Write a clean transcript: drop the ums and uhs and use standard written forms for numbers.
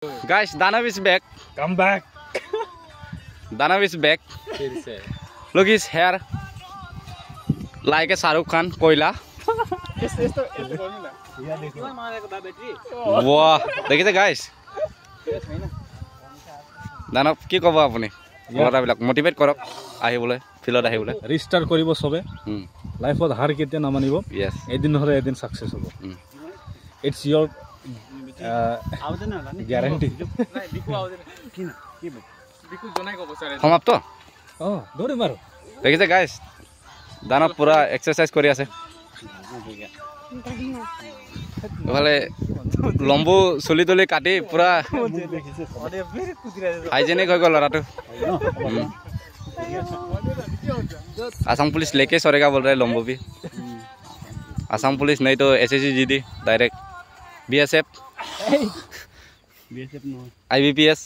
Guys, Danav is back. Come back. Danav is back. Look his hair. Like a Shahrukh Khan, Koila. Wow, look at the guys. Danav, কি কব আপুনি লৰাবিলাক motivate কৰক আহিবলৈ ফিল্ডত আহিবলৈ ৰিস্টাৰ্ট কৰিব সবে লাইফত হার কেতে না মানিব yes এদিন হরে এদিন সাকসেস হ'ব ইটস ইয়োর গ্যারান্টি সমাপ্ত দৌড়ে মারো দেখিছে গাইস দানৱ পুৰা এক্সাৰসাইজ কৰি আছে ভালে লম্বু চুলি তুলি কাটি পুৰা হাইজেনিক হৈ গ'ল লৰাটো आसाम पुलिस लेके सरेगा बोल रहे लंबो भी आसाम पुलिस नहीं तो SSC GD direct BSF IBPS